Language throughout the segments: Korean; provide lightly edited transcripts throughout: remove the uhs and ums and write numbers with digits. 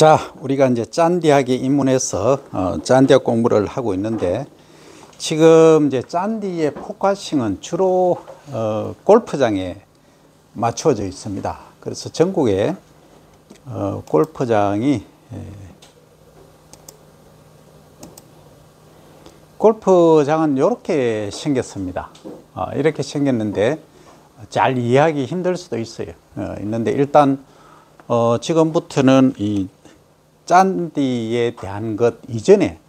자, 우리가 이제 짠디학에 입문해서 짠디학 공부를 하고 있는데, 지금 이제 짠디의 포커싱은 주로 골프장에 맞춰져 있습니다. 그래서 전국에 골프장이 골프장은 이렇게 생겼습니다. 이렇게 생겼는데 잘 이해하기 힘들 수도 있어요. 있는데 일단 지금부터는 이 짠디에 대한 것 이전에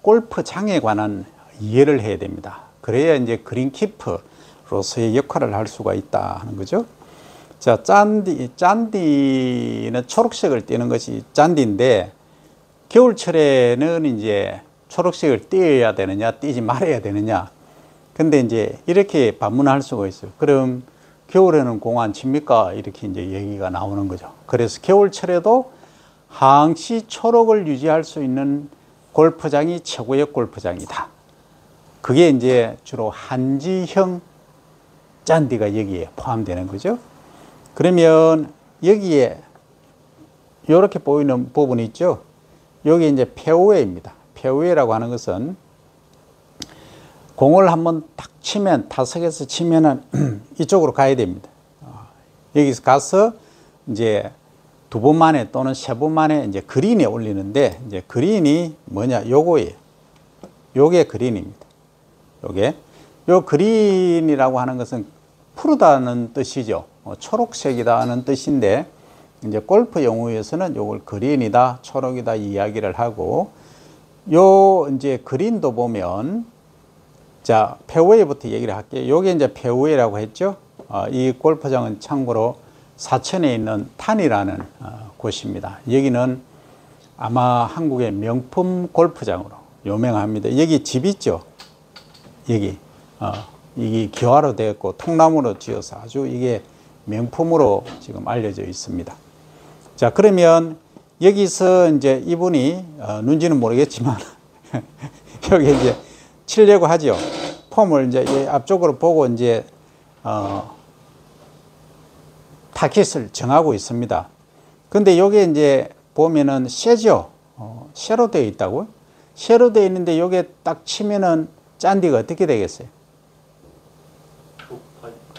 골프장에 관한 이해를 해야 됩니다. 그래야 이제 그린키퍼로서의 역할을 할 수가 있다 하는 거죠. 자, 짠디는 초록색을 띄는 것이 짠디인데, 겨울철에는 이제 초록색을 띄어야 되느냐, 띄지 말아야 되느냐. 근데 이제 이렇게 반문할 수가 있어요. 그럼 겨울에는 공 안 칩니까? 이렇게 이제 얘기가 나오는 거죠. 그래서 겨울철에도 항시 초록을 유지할 수 있는 골프장이 최고의 골프장이다. 그게 이제 주로 한지형 짠디가 여기에 포함되는 거죠. 그러면 여기에 이렇게 보이는 부분이 있죠. 여기 이제 페어웨이입니다. 페어웨이라고 하는 것은 공을 한번 딱 치면, 타석에서 치면은 이쪽으로 가야 됩니다. 여기서 가서 이제 두 번 만에 또는 세 번 만에 이제 그린에 올리는데, 이제 그린이 뭐냐, 요거예요. 요게 그린입니다. 요 그린이라고 하는 것은 푸르다는 뜻이죠. 초록색이다는 뜻인데, 이제 골프 용어에서는 요걸 그린이다, 초록이다 이야기를 하고, 요 이제 그린도 보면, 자, 페어웨이부터 얘기를 할게요. 요게 이제 페어웨이라고 했죠. 이 골프장은 참고로 사천에 있는 탄이라는 곳입니다. 여기는 아마 한국의 명품 골프장으로 유명합니다. 여기 집 있죠. 여기 이게 기와로 되어 있고 통나무로 지어서 아주 이게 명품으로 지금 알려져 있습니다. 자, 그러면 여기서 이제 이분이 누군지는 모르겠지만 여기 이제 치려고 하죠. 폼을 이제 앞쪽으로 보고 이제 타켓을 정하고 있습니다. 근데 여기 이제 보면은 쇠죠. 쇠로 되어 있다고요? 쇠로 되어 있는데 여기에 딱 치면은 짠디가 어떻게 되겠어요?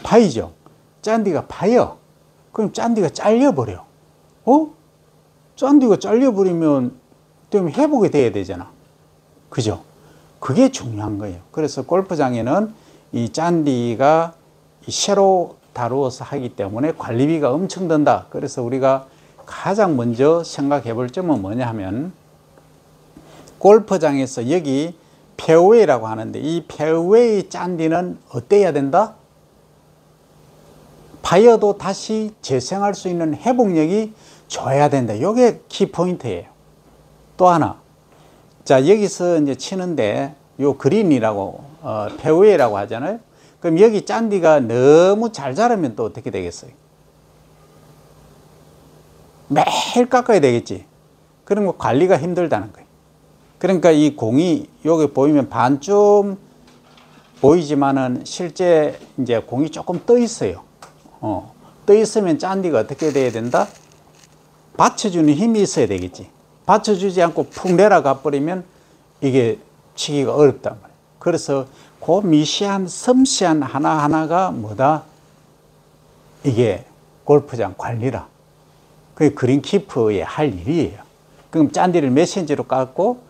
파이죠. 짠디가 파여. 그럼 짠디가 잘려버려. 짠디가 잘려버리면 좀 회복이 돼야 되잖아. 그죠? 그게 중요한 거예요. 그래서 골프장에는 이 짠디가 쇠로 다루어서 하기 때문에 관리비가 엄청 든다. 그래서 우리가 가장 먼저 생각해 볼 점은 뭐냐 하면, 골프장에서 여기 페어웨이라고 하는데, 이 페어웨이 짠디는 어때야 된다? 파여도 다시 재생할 수 있는 회복력이 좋아야 된다. 이게 키포인트예요. 또 하나, 자, 여기서 이제 치는데 요 그린이라고 페어웨이라고 하잖아요. 그럼 여기 짠디가 너무 잘 자라면 또 어떻게 되겠어요? 매일 깎아야 되겠지. 그런 거 관리가 힘들다는 거예요. 그러니까 이 공이 여기 보이면 반쯤 보이지만은 실제 이제 공이 조금 떠 있어요. 떠 있으면 짠디가 어떻게 돼야 된다? 받쳐주는 힘이 있어야 되겠지. 받쳐주지 않고 푹 내려가 버리면 이게 치기가 어렵단 말이에요. 그래서 그 미시한 섬세한 하나하나가 뭐다? 이게 골프장 관리라. 그게 그린키퍼의 할 일이에요. 그럼 짠디를 몇 센치로 깎고,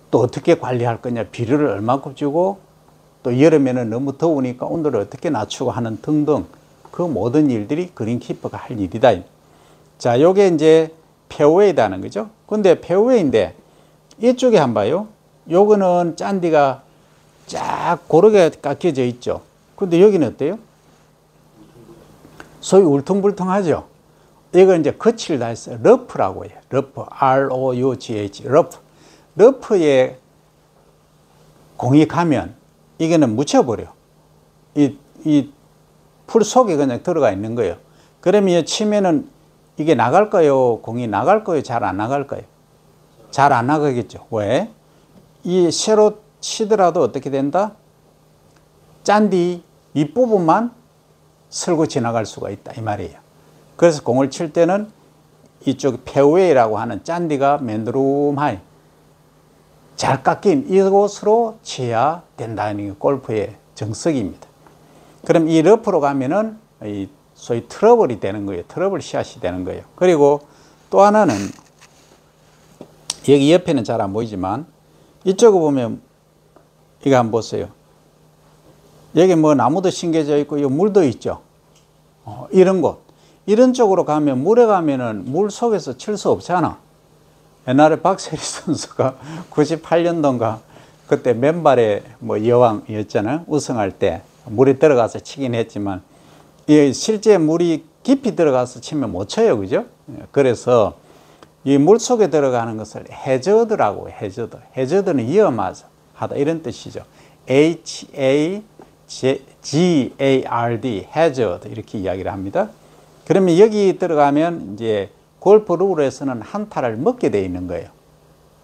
또 어떻게 관리할 거냐, 비료를 얼마큼 주고, 또 여름에는 너무 더우니까 온도를 어떻게 낮추고 하는 등등, 그 모든 일들이 그린키퍼가 할 일이다. 자, 요게 이제 페어웨이다는 거죠. 근데 페어웨이인데 이쪽에 한번 봐요. 요거는 짠디가 쫙 고르게 깎여져 있죠. 근데 여기는 어때요? 소위 울퉁불퉁하죠. 이걸 이제 거치를 다 했어요. 러프라고 해요. 러프, R-O-U-G-H, 러프. 러프에 공이 가면 이거는 묻혀버려. 이 풀 속에 그냥 들어가 있는 거예요. 그러면 치면은 이게 나갈까요? 공이 나갈까요? 잘 안 나갈까요? 잘 안 나가겠죠. 왜? 이 쇠로 치더라도 어떻게 된다? 짠디 이 부분만 쓸고 지나갈 수가 있다 이 말이에요. 그래서 공을 칠 때는 이쪽 페어웨이라고 하는 잔디가 맨드름하게 잘 깎인 이곳으로 쳐야 된다는 게 골프의 정석입니다. 그럼 이 러프로 가면은 이 소위 트러블이 되는 거예요. 트러블 샷이 되는 거예요. 그리고 또 하나는 여기 옆에는 잘 안 보이지만 이쪽을 보면 이거 한번 보세요. 여기 뭐 나무도 심겨져 있고 이 물도 있죠. 이런 곳. 이런 쪽으로 가면 물에 가면은 물 속에서 칠 수 없잖아. 옛날에 박세리 선수가 98년도인가 그때 맨발의 뭐 여왕이었잖아요. 우승할 때 물에 들어가서 치긴 했지만 실제 물이 깊이 들어가서 치면 못 쳐요. 그죠? 그래서 이 물 속에 들어가는 것을 해저드라고 해요. 해저드. 해저드는 위험하다 이런 뜻이죠. H-A-G-A-R-D 해저드 이렇게 이야기를 합니다. 그러면 여기 들어가면 이제 골프 룰에서는 한타를 먹게 되어 있는 거예요.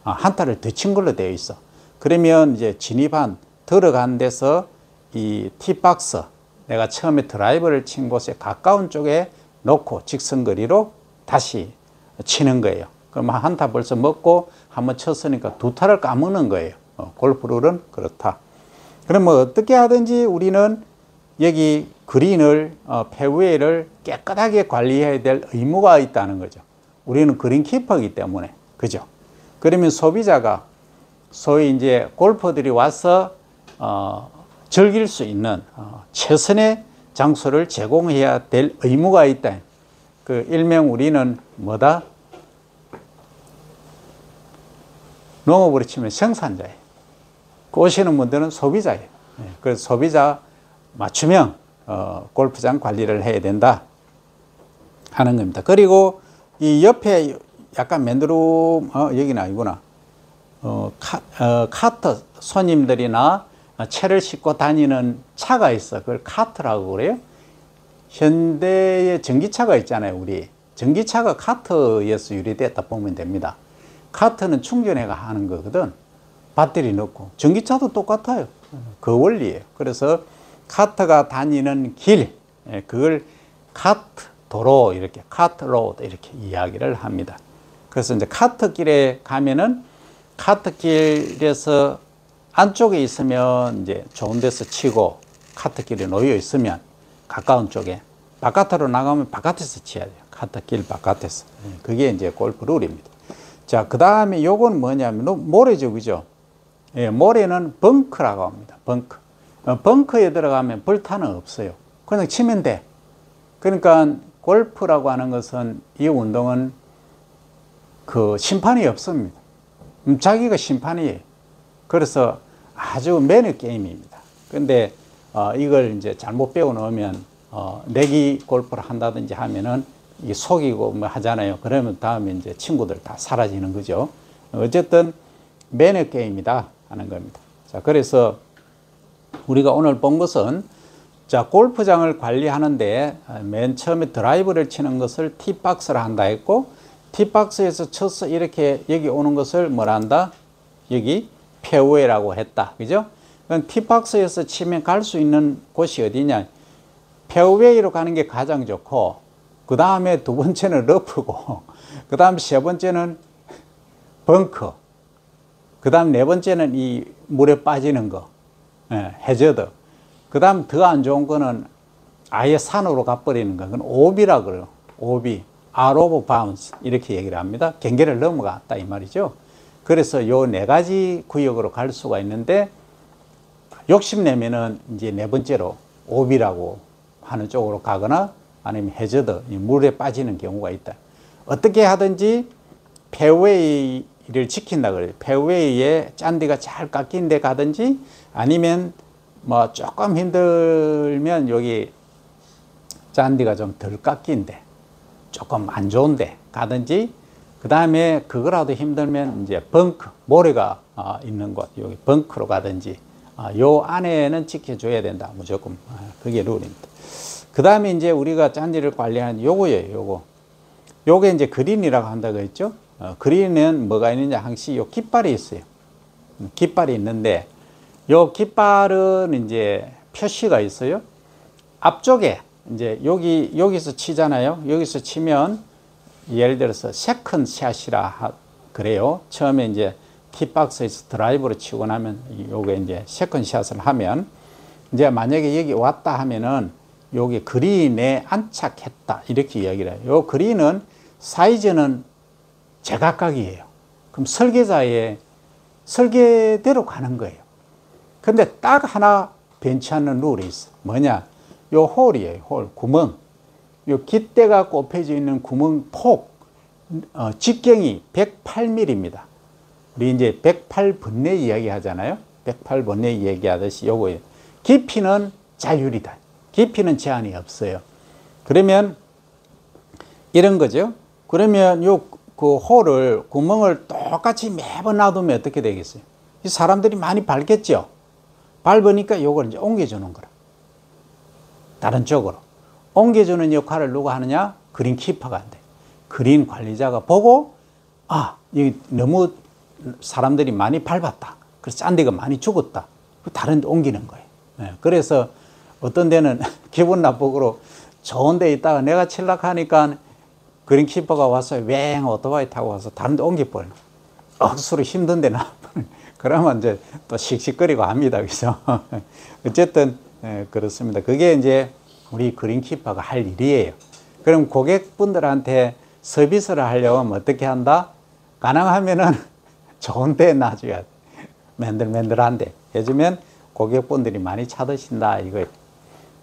한타를 더 친 걸로 되어 있어. 그러면 이제 진입한 들어간 데서 이 티박스 내가 처음에 드라이버를 친 곳에 가까운 쪽에 놓고 직선거리로 다시 치는 거예요. 그럼 한타 벌써 먹고 한번 쳤으니까 두 타를 까먹는 거예요. 골프 룰은 그렇다. 그럼 뭐 어떻게 하든지 우리는 여기 그린을 페어웨이를 깨끗하게 관리해야 될 의무가 있다는 거죠. 우리는 그린 키퍼이기 때문에. 그죠? 그러면 소비자가 소위 이제 골퍼들이 와서 즐길 수 있는 최선의 장소를 제공해야 될 의무가 있다. 그 일명 우리는 뭐다? 농업으로 치면 생산자예요. 오시는 분들은 소비자예요. 그래서 소비자 맞춤형 골프장 관리를 해야 된다 하는 겁니다. 그리고 이 옆에 약간 맨드름 여기는 아니구나. 카트 손님들이나 채를 싣고 다니는 차가 있어. 그걸 카트라고 그래요. 현대의 전기차가 있잖아요. 우리 전기차가 카트에서 유래됐다 보면 됩니다. 카트는 충전해가 하는 거거든. 배터리 넣고. 전기차도 똑같아요. 그 원리예요. 그래서 카트가 다니는 길, 그걸 카트 도로 이렇게 카트 로드 이렇게 이야기를 합니다. 그래서 이제 카트길에 가면은 카트길에서 안쪽에 있으면 이제 좋은 데서 치고 카트길에 놓여 있으면 가까운 쪽에 바깥으로 나가면 바깥에서 치야 돼요. 카트길 바깥에서. 그게 이제 골프 룰입니다. 자, 그 다음에 요건 뭐냐면 모래죠, 그죠? 예, 모래는 벙커라고 합니다. 벙커. 벙커에 들어가면 벌타는 없어요. 그냥 치면 돼. 그러니까 골프라고 하는 것은 이 운동은 그 심판이 없습니다. 자기가 심판이에요. 그래서 아주 매너 게임입니다. 근데 이걸 이제 잘못 배워 놓으면 내기 골프를 한다든지 하면은 이 속이고 뭐 하잖아요. 그러면 다음에 이제 친구들 다 사라지는 거죠. 어쨌든 매너 게임이다 하는 겁니다. 자, 그래서 우리가 오늘 본 것은 자, 골프장을 관리하는데 맨 처음에 드라이브를 치는 것을 티박스를 한다 했고, 티박스에서 쳐서 이렇게 여기 오는 것을 뭐라 한다? 여기 페어웨이라고 했다. 그죠? 그럼 티박스에서 치면 갈 수 있는 곳이 어디냐? 페어웨이로 가는 게 가장 좋고, 그 다음에 두 번째는 러프고, 그 다음 세 번째는 벙커, 그 다음 네 번째는 이 물에 빠지는 거, 해저드. 그 다음 더 안 좋은 거는 아예 산으로 가버리는 거. 그건 오비라 그래요. 오비. out of bounds. 이렇게 얘기를 합니다. 경계를 넘어갔다 이 말이죠. 그래서 요 네 가지 구역으로 갈 수가 있는데, 욕심내면은 이제 네 번째로 오비라고 하는 쪽으로 가거나 아니면 해저드, 물에 빠지는 경우가 있다. 어떻게 하든지 페어웨이를 지킨다 그래요. 페어웨이에 잔디가 잘 깎인 데 가든지 아니면 뭐 조금 힘들면 여기 잔디가 좀 덜 깎인데 조금 안 좋은데 가든지, 그 다음에 그거라도 힘들면 이제 벙커, 모래가 있는 곳, 여기 벙커로 가든지, 요 안에는 지켜줘야 된다. 무조건. 그게 룰입니다. 그 다음에 이제 우리가 잔디를 관리하는 요거예요. 요거. 요게 이제 그린이라고 한다고 했죠. 그린은 뭐가 있느냐? 항시 요 깃발이 있어요. 깃발이 있는데, 요 깃발은 이제 표시가 있어요. 앞쪽에 이제 여기서 치잖아요. 여기서 치면 예를 들어서 세컨 샷이라 그래요. 처음에 이제 티박스에서 드라이브로 치고 나면 요게 이제 세컨 샷을 하면 이제 만약에 여기 왔다 하면은 요게 그린에 안착했다 이렇게 이야기를 해요. 요 그린은 사이즈는 제각각이에요. 그럼 설계자의 설계대로 가는 거예요. 근데 딱 하나 변치 않는 룰이 있어. 뭐냐? 요 홀이에요. 홀, 구멍. 요 깃대가 꼽혀져 있는 구멍 폭, 직경이 108mm입니다. 우리 이제 108번뇌 이야기 하잖아요. 108번뇌 이야기하듯이 요거예요. 깊이는 자율이다. 깊이는 제한이 없어요. 그러면 이런 거죠. 그러면 요 그 홀을, 구멍을 똑같이 매번 놔두면 어떻게 되겠어요? 이 사람들이 많이 밟겠죠? 밟으니까 요걸 이제 옮겨주는 거라. 다른 쪽으로. 옮겨주는 역할을 누가 하느냐? 그린 키퍼가 한대. 그린 관리자가 보고, 아, 여기 너무 사람들이 많이 밟았다. 그래서 짠디가 많이 죽었다. 다른 데 옮기는 거예요. 네. 그래서 어떤 데는 기분 나쁘고 좋은 데 있다가 내가 칠락하니까 그린 키퍼가 와서 왱 오토바이 타고 와서 다른 데 옮겨버려. 억수로 힘든데 나. 그러면 이제 또 씩씩거리고 합니다. 그죠? 어쨌든, 그렇습니다. 그게 이제 우리 그린키퍼가 할 일이에요. 그럼 고객분들한테 서비스를 하려고 하면 어떻게 한다? 가능하면은 좋은 데 놔줘야 돼. 맨들맨들한데 해주면 고객분들이 많이 찾으신다. 이거.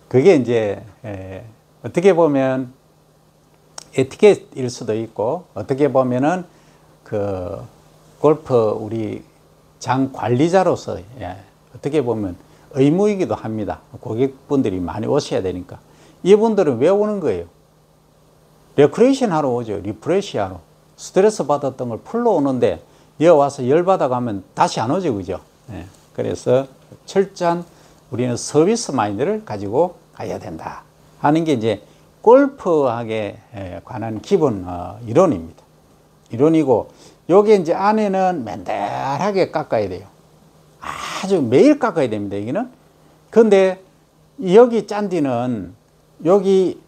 그게 이제, 어떻게 보면 에티켓일 수도 있고, 어떻게 보면은 그 골프 우리 장 관리자로서 어떻게 보면 의무이기도 합니다. 고객분들이 많이 오셔야 되니까. 이분들은 왜 오는 거예요? 레크레이션 하러 오죠. 리프레시 하러. 스트레스 받았던 걸 풀러 오는데 여기 와서 열받아 가면 다시 안 오죠. 그죠? 그래서 철저한 우리는 서비스 마인드를 가지고 가야 된다 하는 게 이제 골프학에 관한 기본 이론입니다. 이론이고, 요게 이제 안에는 맨들하게 깎아야 돼요. 아주 매일 깎아야 됩니다, 여기는. 근데 여기 짠디는 여기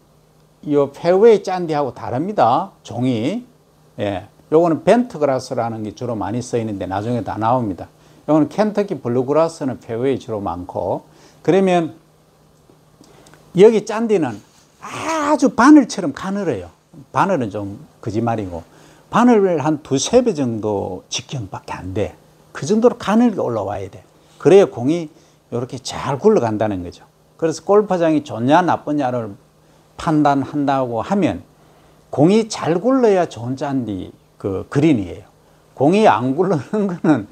요 페어웨이 짠디하고 다릅니다. 종이. 예. 요거는 벤트그라스라는 게 주로 많이 쓰이는데 나중에 다 나옵니다. 요거는 켄터키 블루그라스는 페어웨이 주로 많고, 그러면 여기 짠디는 아주 바늘처럼 가늘어요. 바늘은 좀 거짓말이고, 바늘을 한 2~3배 정도 직경밖에 안 돼. 그 정도로 가늘게 올라와야 돼. 그래야 공이 이렇게 잘 굴러간다는 거죠. 그래서 골프장이 좋냐 나쁘냐를 판단한다고 하면 공이 잘 굴러야 좋은 짠디 그 그린이에요. 공이 안 굴러는 거는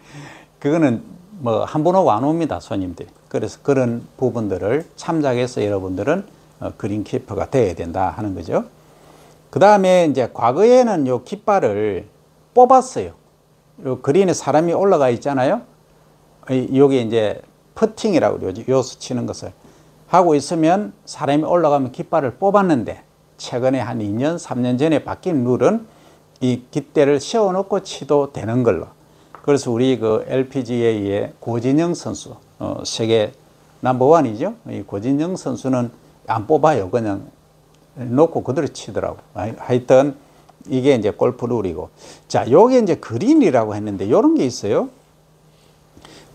그거는 뭐 한 번 오고 안 옵니다, 손님들이. 그래서 그런 부분들을 참작해서 여러분들은 그린키퍼가 돼야 된다 하는 거죠. 그 다음에 이제 과거에는 요 깃발을 뽑았어요. 요 그린에 사람이 올라가 있잖아요. 요게 이제 퍼팅이라고 그러죠. 요수 치는 것을 하고 있으면 사람이 올라가면 깃발을 뽑았는데, 최근에 한 2년, 3년 전에 바뀐 룰은 이 깃대를 세워놓고 치도 되는 걸로. 그래서 우리 그 LPGA의 고진영 선수, 세계 넘버원이죠. 이 고진영 선수는 안 뽑아요. 그냥 놓고 그대로 치더라고. 하여튼 이게 이제 골프 룰이고. 자, 요게 이제 그린이라고 했는데 요런 게 있어요.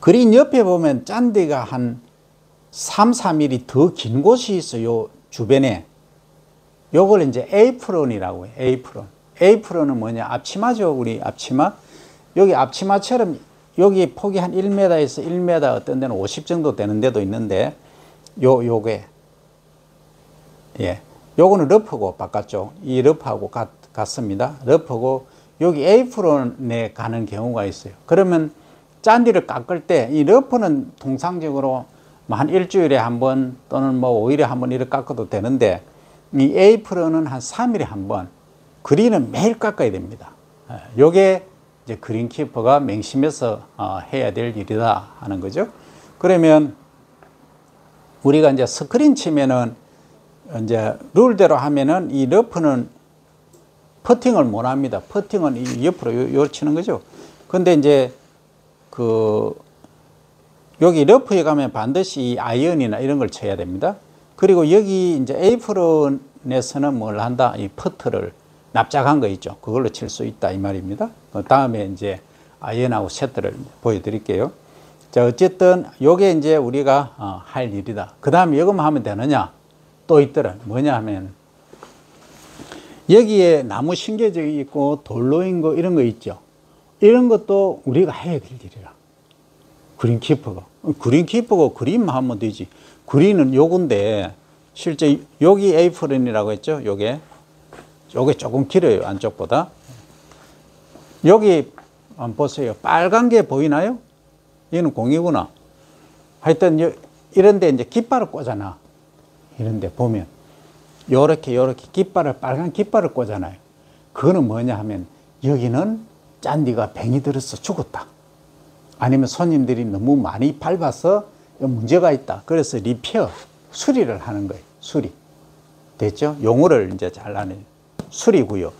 그린 옆에 보면 짠디가 한 3~4mm 더 긴 곳이 있어요. 주변에. 요걸 이제 에이프론이라고 해요. 에이프론. 에이프론은 뭐냐? 앞치마죠. 우리 앞치마. 여기 앞치마처럼 여기 폭이 한 1m에서 1m, 어떤 데는 50 정도 되는 데도 있는데, 요게. 예. 요거는 러프고 바깥쪽. 이 러프하고 같습니다. 러프고 여기 에이프론에 가는 경우가 있어요. 그러면 짠디를 깎을 때 이 러프는 통상적으로 뭐 한 일주일에 한 번 또는 뭐 5일에 한 번 이렇게 깎아도 되는데, 이 에이프론은 한 3일에 한 번, 그린은 매일 깎아야 됩니다. 요게 이제 그린키퍼가 맹심해서 해야 될 일이다 하는 거죠. 그러면 우리가 이제 스크린 치면은 이제 룰대로 하면은 이 러프는 퍼팅을 못 합니다. 퍼팅은 이 옆으로 요 치는 거죠. 근데 이제 여기 러프에 가면 반드시 이 아이언이나 이런 걸 쳐야 됩니다. 그리고 여기 이제 에이프론에서는 뭘 한다? 이 퍼트를 납작한 거 있죠. 그걸로 칠 수 있다 이 말입니다. 그 다음에 이제 아이언하고 세트를 보여드릴게요. 자, 어쨌든 요게 이제 우리가 할 일이다. 그 다음에 이것만 하면 되느냐? 또 있더라. 뭐냐 하면 여기에 나무 신겨져 있고 돌로인 거 이런 거 있죠. 이런 것도 우리가 해야 될 일이라. 그린키퍼가. 그린키퍼가 그림만 하면 되지. 그린은 요건데 실제 여기 에이프런이라고 했죠. 요게 조금 길어요. 안쪽보다. 여기 한번 보세요. 빨간 게 보이나요? 얘는 공이구나. 하여튼 이런데 이제 깃발을 꽂아놔. 이런데 보면 요렇게 깃발을 빨간 깃발을 꽂아놔요. 그거는 뭐냐 하면 여기는 짠디가 병이 들어서 죽었다. 아니면 손님들이 너무 많이 밟아서 문제가 있다. 그래서 리페어, 수리를 하는 거예요. 수리. 됐죠? 용어를 이제 잘 아네요. 수리고요.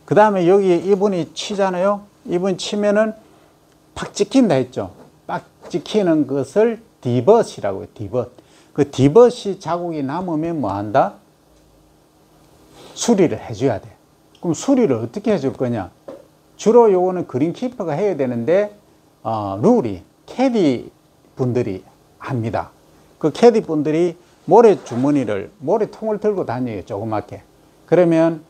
그 다음에 여기 이분이 치잖아요. 이분 치면은 팍 찍힌다 했죠. 팍 찍히는 것을 디벗이라고 해요. 디벗. 그 디벗이 자국이 남으면 뭐 한다? 수리를 해줘야 돼. 그럼 수리를 어떻게 해줄 거냐? 주로 요거는 그린키퍼가 해야 되는데 룰이 캐디 분들이 합니다. 그 캐디 분들이 모래통을 들고 다녀요. 조그맣게. 그러면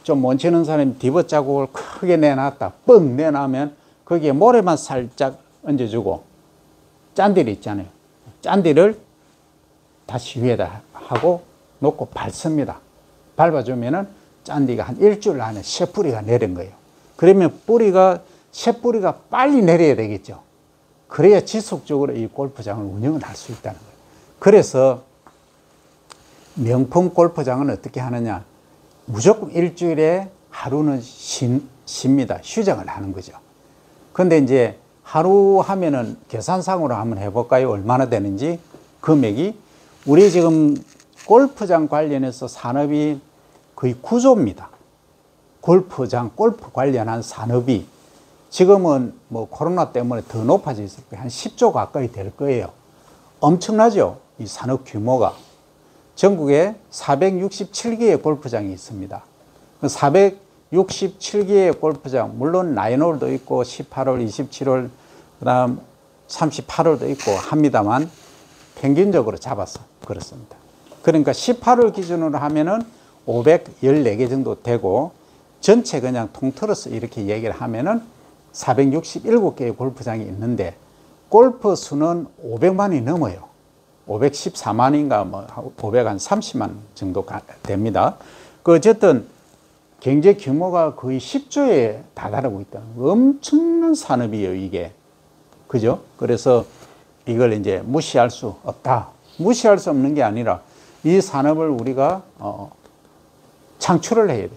좀 못 치는 사람이 디벗 자국을 크게 내놨다. 뻥 내놔면 거기에 모래만 살짝 얹어주고 짠디를 있잖아요. 짠디를 다시 위에다 하고 놓고 밟습니다. 밟아주면은 짠디가 한 일주일 안에 새 뿌리가 내린 거예요. 그러면 새 뿌리가 빨리 내려야 되겠죠. 그래야 지속적으로 이 골프장을 운영을 할 수 있다는 거예요. 그래서 명품 골프장은 어떻게 하느냐? 무조건 일주일에 하루는 쉽니다. 휴장을 하는 거죠. 근데 이제 하루 하면은 계산상으로 한번 해볼까요? 얼마나 되는지 금액이 우리 지금 골프장 관련해서 산업이 거의 구조입니다. 골프 관련한 산업이 지금은 뭐 코로나 때문에 더 높아져 있을 거예요. 한 10조 가까이 될 거예요. 엄청나죠? 이 산업 규모가. 전국에 467개의 골프장이 있습니다. 467개의 골프장, 물론 9홀도 있고 18홀, 27홀, 그 다음 38홀도 있고 합니다만 평균적으로 잡아서 그렇습니다. 그러니까 18홀 기준으로 하면은 514개 정도 되고 전체 그냥 통틀어서 이렇게 얘기를 하면은 467개의 골프장이 있는데 골프 수는 500만이 넘어요. 514만인가 뭐 530만 정도 됩니다. 그 어쨌든 경제 규모가 거의 10조에 다다르고 있다. 엄청난 산업이에요, 이게. 그죠? 그래서 이걸 이제 무시할 수 없다. 무시할 수 없는 게 아니라 이 산업을 우리가 창출을 해야 돼.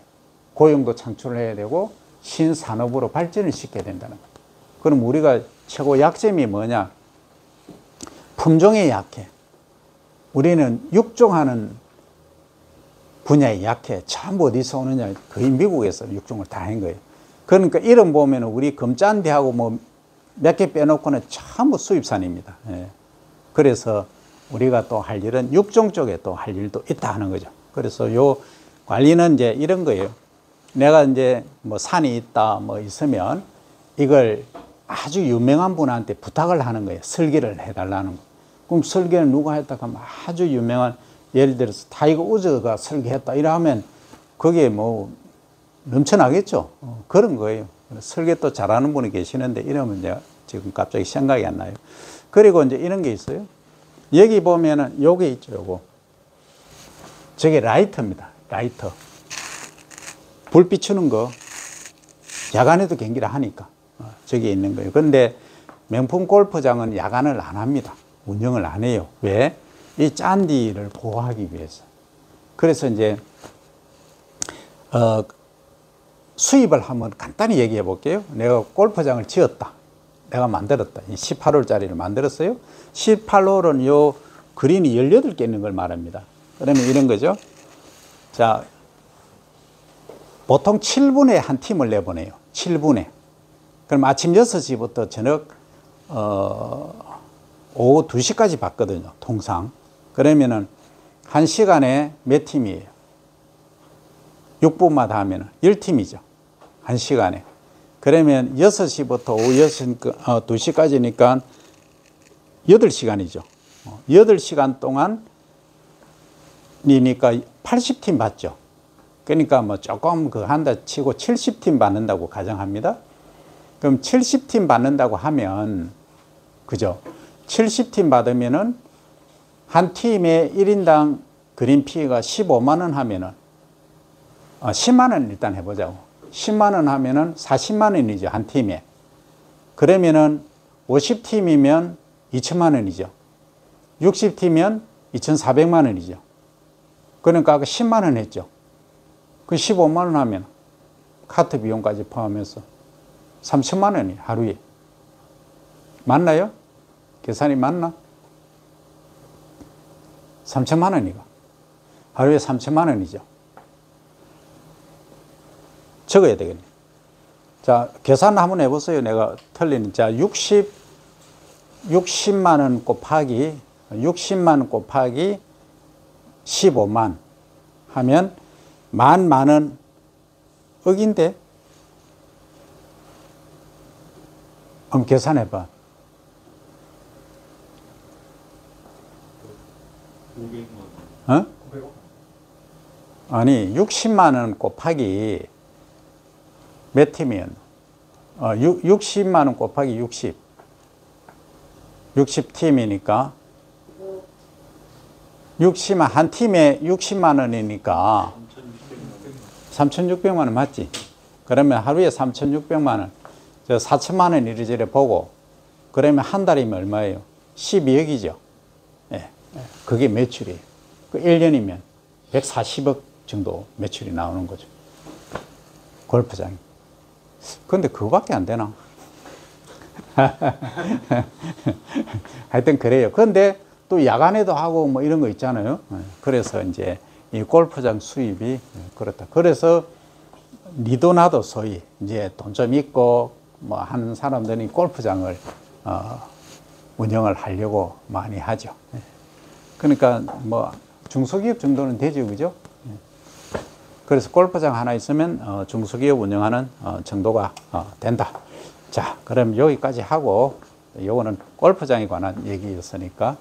고용도 창출을 해야 되고 신산업으로 발전을 시켜야 된다는 거예요. 그럼 우리가 최고 약점이 뭐냐? 품종에 약해. 우리는 육종하는 분야에 약해. 전부 어디서 오느냐? 거의 미국에서 육종을 다 한 거예요. 그러니까 이름 보면 우리 금짠디하고 뭐 몇 개 빼놓고는 전부 수입산입니다. 예. 그래서 우리가 또 할 일은 육종 쪽에 또 할 일도 있다 하는 거죠. 그래서 요 관리는 이제 이런 거예요. 내가 이제 뭐 산이 있다 뭐 있으면 이걸 아주 유명한 분한테 부탁을 하는 거예요. 설계를 해달라는 거. 그럼 설계는 누가 했다 하면 아주 유명한, 예를 들어서 타이거 우즈가 설계했다 이러면 그게 뭐 넘쳐나겠죠. 그런 거예요. 설계 또 잘하는 분이 계시는데 이러면 제가 지금 갑자기 생각이 안 나요. 그리고 이제 이런 게 있어요. 여기 보면은 요게 있죠. 요거. 저게 라이터입니다. 라이터. 불 비추는 거 야간에도 경기를 하니까 저기 있는 거예요. 그런데 명품 골프장은 야간을 안 합니다. 운영을 안 해요. 왜? 이 짠디를 보호하기 위해서. 그래서 이제 수입을 한번 간단히 얘기해 볼게요. 내가 골프장을 지었다. 내가 만들었다. 이 18홀짜리를 만들었어요. 18홀은 요 그린이 18개 있는 걸 말합니다. 그러면 이런 거죠. 자, 보통 7분에 한 팀을 내보내요. 7분에. 그럼 아침 6시부터 저녁 오후 2시까지 받거든요. 통상. 그러면은 1시간에 몇 팀이에요? 6분마다 하면 10팀이죠. 1시간에. 그러면 6시부터 오후 2시까지니까 8시간이죠. 8시간 동안이니까 80팀 받죠. 그러니까 뭐 조금 한다 치고 70팀 받는다고 가정합니다. 그럼 70팀 받는다고 하면, 그죠? 70팀 받으면은 한 팀에 1인당 그린 피가 15만 원 하면은, 10만 원 일단 해보자고. 10만 원 하면은 40만 원이죠. 한 팀에. 그러면은 50팀이면 2천만 원이죠. 60팀이면 2,400만 원이죠. 그러니까 아까 10만 원 했죠. 그 15만 원 하면 카트 비용까지 포함해서 3천만 원이 하루에. 맞나요? 계산이 맞나? 3천만 원이가. 하루에 3천만 원이죠. 적어야 되겠네. 자, 계산 한번 해보세요. 내가 틀리는. 자, 60만 원 곱하기 15만 하면 만은 억인데? 한번 계산해봐. 어? 아니, 60만 원 곱하기 몇 팀이면? 60만 원 곱하기 60. 60팀이니까 60만, 한 팀에 60만 원이니까 3,600만 원 맞지? 그러면 하루에 3,600만 원, 저 4천만 원 이리저리 보고, 그러면 한 달이면 얼마예요? 12억이죠. 예, 그게 매출이에요. 그 1년이면 140억 정도 매출이 나오는 거죠. 골프장이. 근데 그거밖에 안 되나? 하여튼 그래요. 그런데 또 야간에도 하고 뭐 이런 거 있잖아요. 그래서 이제 이 골프장 수입이 그렇다. 그래서 니도 나도 소위 이제 돈 좀 있고 뭐 하는 사람들이 골프장을 운영을 하려고 많이 하죠. 그러니까 뭐 중소기업 정도는 되죠, 그죠? 그래서 골프장 하나 있으면 중소기업 운영하는 정도가 된다. 자, 그럼 여기까지 하고, 요거는 골프장에 관한 얘기였으니까